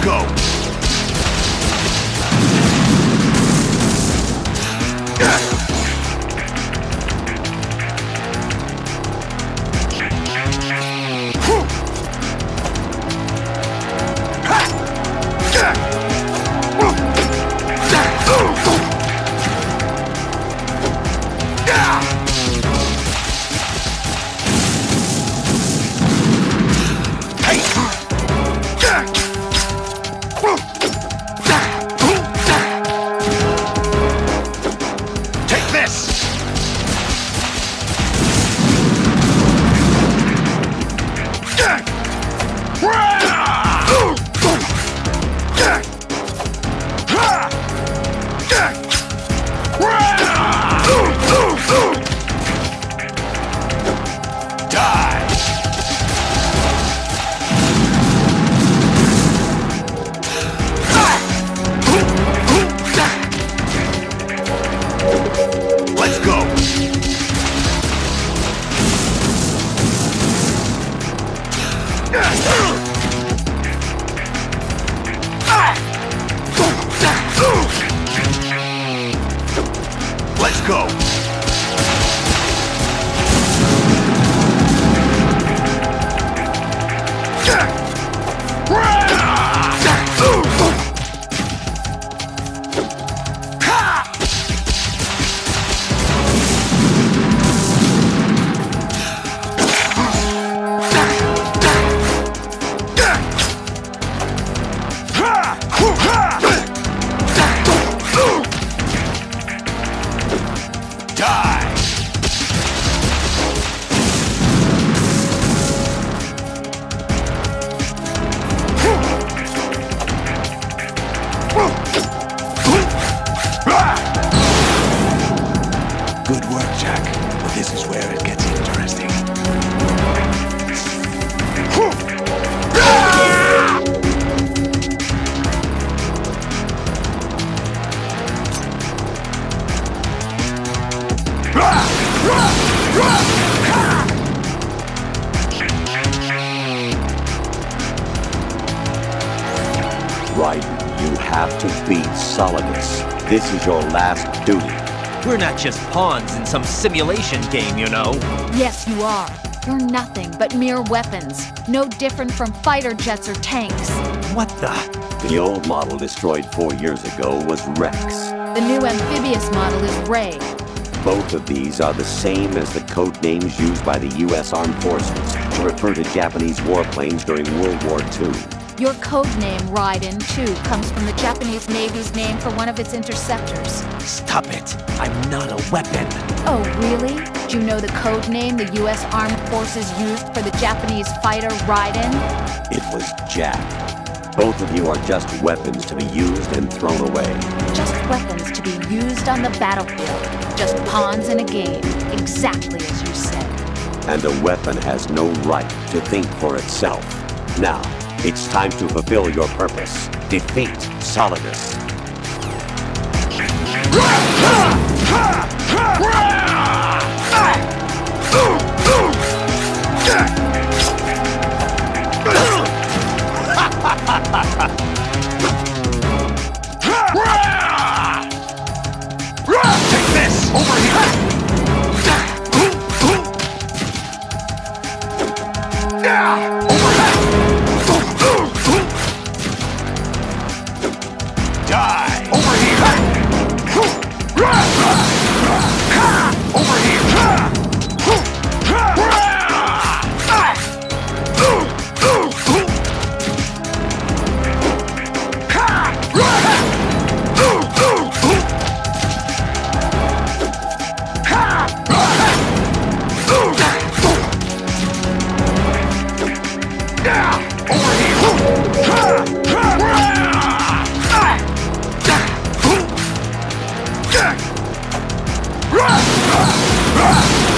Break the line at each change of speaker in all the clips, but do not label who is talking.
go!
Good work, Jack. But this is where it gets interesting.
Right, you have to beat Solidus. This is your last duty.
We're not just pawns in some simulation game, you know.
Yes, you are. You're nothing but mere weapons. No different from fighter jets or tanks.
What the?
The old model destroyed 4 years ago was Rex.
The new amphibious model is Ray.
Both of these are the same as the code names used by the U.S. Armed Forces to refer to Japanese warplanes during World War II.
Your code name, Raiden, too, comes from the Japanese Navy's name for one of its interceptors.
Stop it. I'm not a weapon.
Oh, really? Do you know the code name the U.S. Armed Forces used for the Japanese fighter Raiden?
It was Jack. Both of you are just weapons to be used and thrown away.
Just weapons to be used on the battlefield. Just pawns in a game, exactly as you said.
And a weapon has no right to think for itself. Now, it's time to fulfill your purpose. Defeat Solidus.
Take this! Over here! Die! Over here! Over here!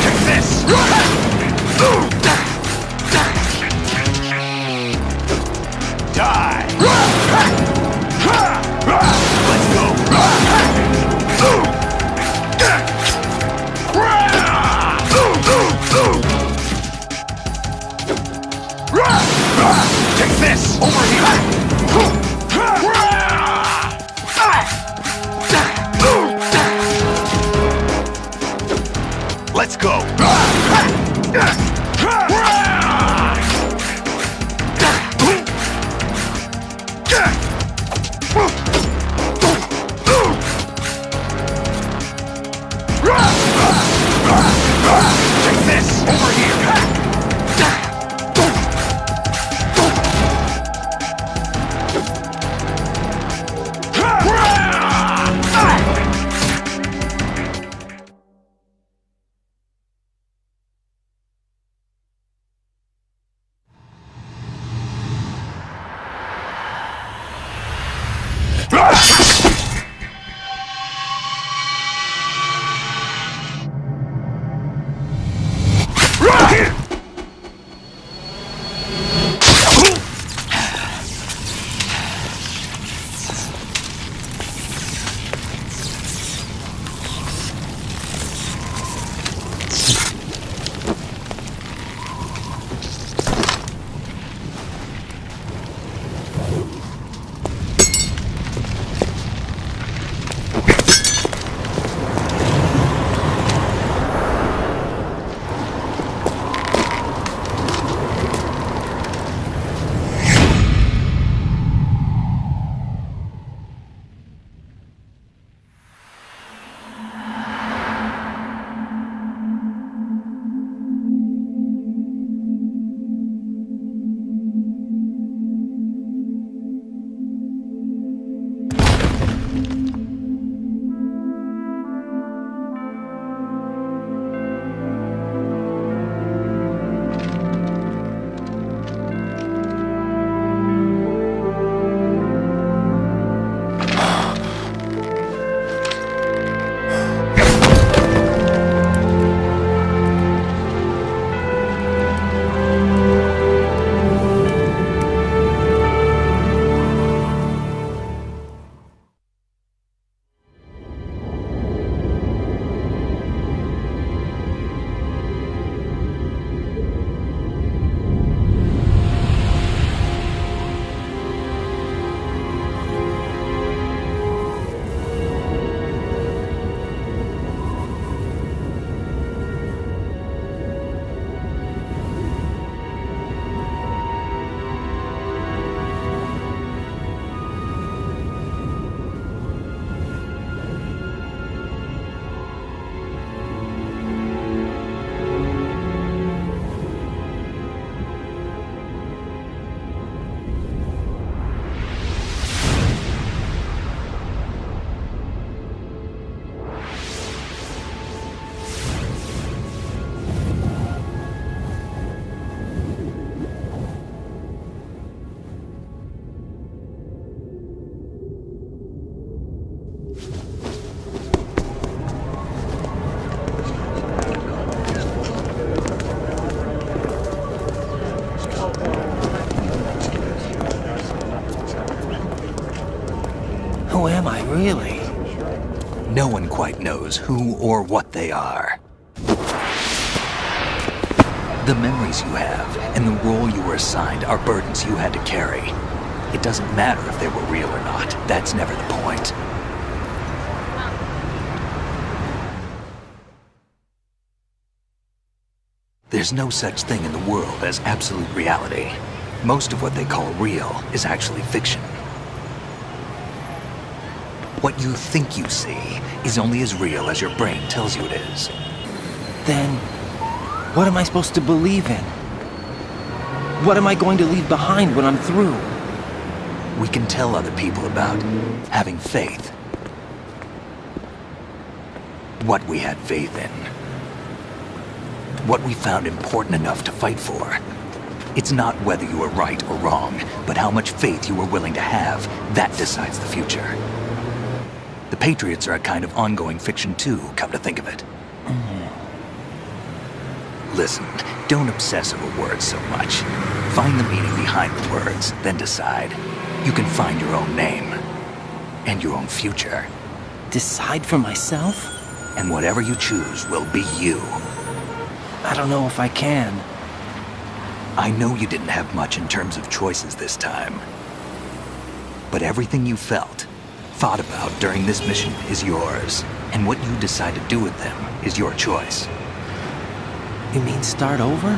Take this! Die! Let's go! Take this! Over here! go! Take this! Over here!
Who am I, really? No one quite knows who or what they are. The memories you have and the role you were assigned are burdens you had to carry. It doesn't matter if they were real or not. That's never the point. There's no such thing in the world as absolute reality. Most of what they call real is actually fiction. What you think you see is only as real as your brain tells you it is.
Then, what am I supposed to believe in? What am I going to leave behind when I'm through?
We can tell other people about having faith. What we had faith in. What we found important enough to fight for. It's not whether you were right or wrong, but how much faith you were willing to have. That decides the future. The Patriots are a kind of ongoing fiction too, come to think of it. Listen, don't obsess over words so much. Find the meaning behind the words, then decide. You can find your own name. And your own future.
Decide for myself?
And whatever you choose will be you.
I don't know if I can.
I know you didn't have much in terms of choices this time. But everything you felt, thought about during this mission is yours. And what you decide to do with them is your choice.
You mean start over?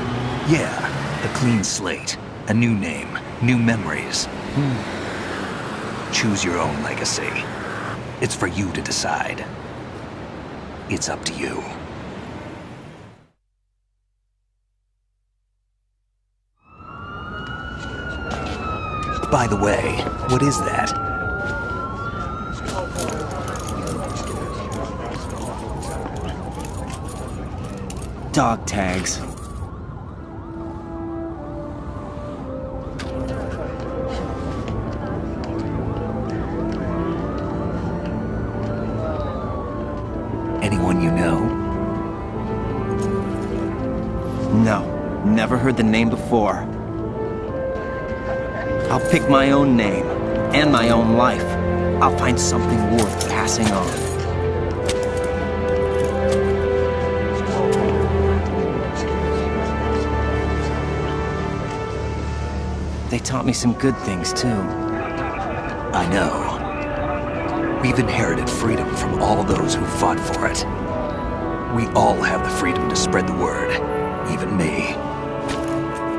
Yeah, a clean slate, a new name, new memories. Choose your own legacy. It's for you to decide. It's up to you. By the way, what is that?
Dog tags.
Anyone you know?
No, never heard the name before. I'll pick my own name, and my own life. I'll find something worth passing on. They taught me some good things, too.
I know. We've inherited freedom from all those who fought for it. We all have the freedom to spread the word, even me.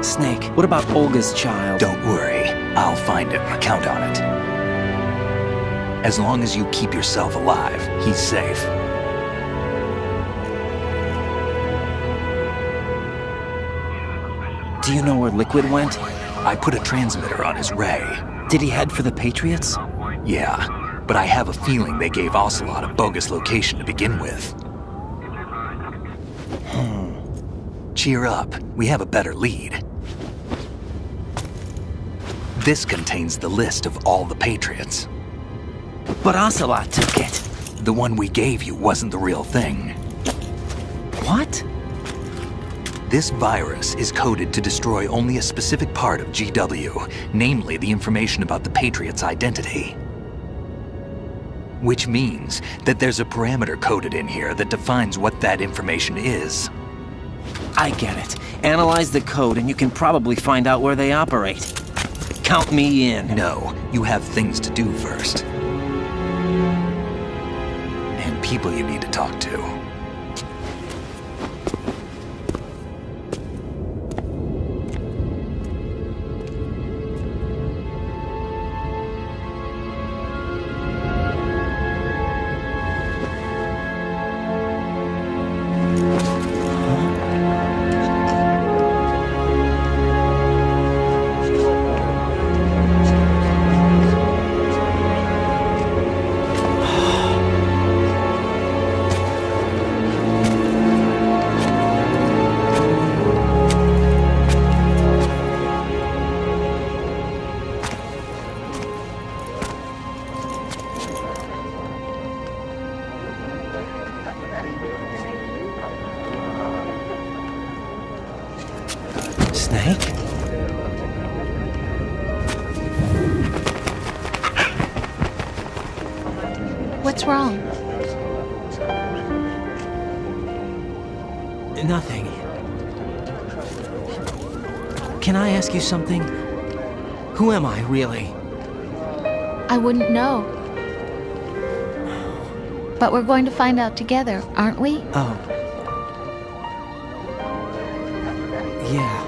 Snake, what about Olga's child?
Don't worry, I'll find him. Count on it. As long as you keep yourself alive, he's safe.
Do you know where Liquid went?
I put a transmitter on his ray.
Did he head for the Patriots?
Yeah, but I have a feeling they gave Ocelot a bogus location to begin with. Cheer up, we have a better lead. This contains the list of all the Patriots.
But Ocelot took it.
The one we gave you wasn't the real thing.
What?
This virus is coded to destroy only a specific part of GW, namely the information about the Patriot's identity. Which means that there's a parameter coded in here that defines what that information is.
I get it. Analyze the code and you can probably find out where they operate. Count me in.
No, you have things to do first. And people you need to talk to.
Snake?
What's wrong?
Nothing. Can I ask you something? Who am I, really?
I wouldn't know. But we're going to find out together, aren't we?
Oh. Yeah.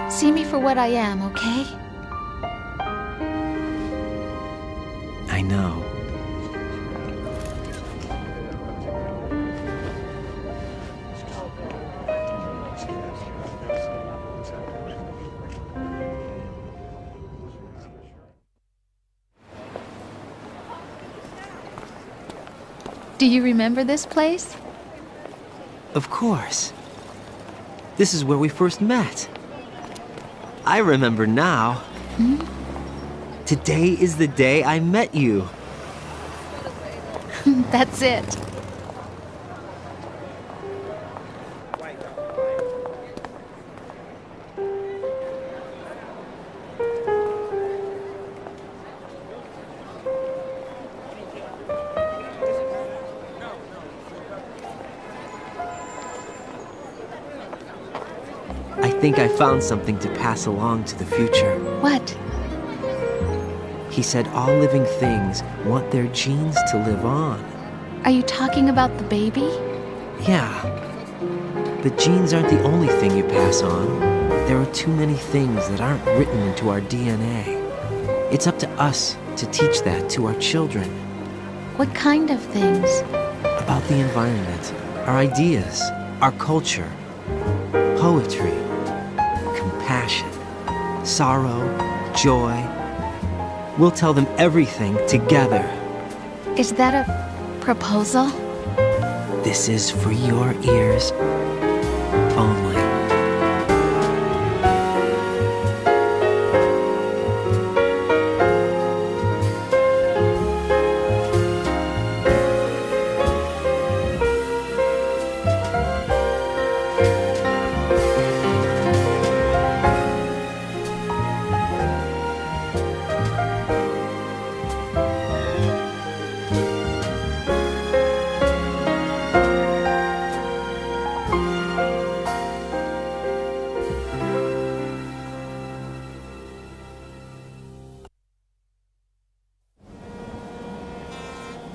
See me for what I am, okay?
I know.
Do you remember this place?
Of course. This is where we first met. I remember now. Today is the day I met you.
That's it.
I think I found something to pass along to the future.
What?
He said all living things want their genes to live on.
Are you talking about the baby?
Yeah. But genes aren't the only thing you pass on. There are too many things that aren't written into our DNA. It's up to us to teach that to our children.
What kind of things?
About the environment, our ideas, our culture, poetry, compassion, sorrow, joy. We'll tell them everything together.
Is that a proposal?
This is for your ears only.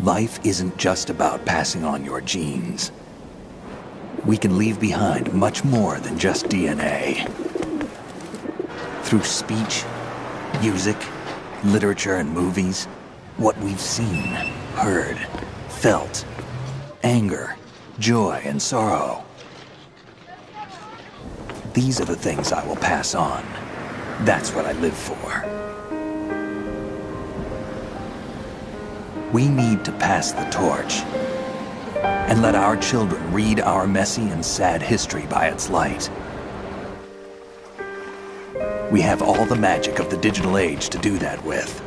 Life isn't just about passing on your genes. We can leave behind much more than just DNA. Through speech, music, literature, and movies, what we've seen, heard, felt, anger, joy, and sorrow. These are the things I will pass on. That's what I live for. We need to pass the torch and let our children read our messy and sad history by its light. We have all the magic of the digital age to do that with.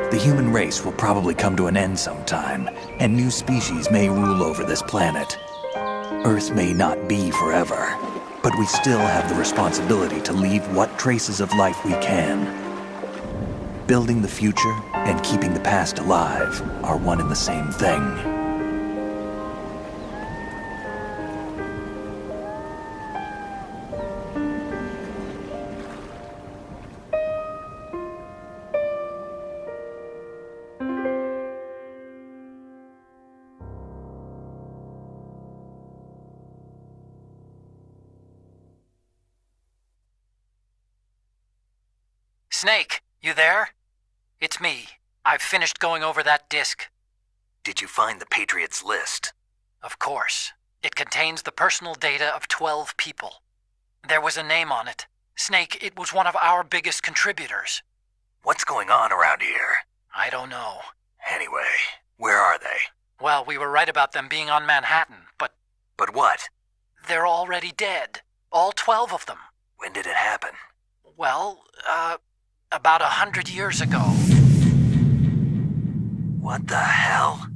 The human race will probably come to an end sometime, and new species may rule over this planet. Earth may not be forever, but we still have the responsibility to leave what traces of life we can. Building the future and keeping the past alive are one and the same thing.
Snake, you there? It's me. I've finished going over that disc.
Did you find the Patriots list?
Of course. It contains the personal data of 12 people. There was a name on it. Snake, it was one of our biggest contributors.
What's going on around here?
I don't know.
Anyway, where are they?
Well, we were right about them being on Manhattan, but...
But what?
They're already dead. All 12 of them.
When did it happen?
Well, about 100 years ago.
What the hell?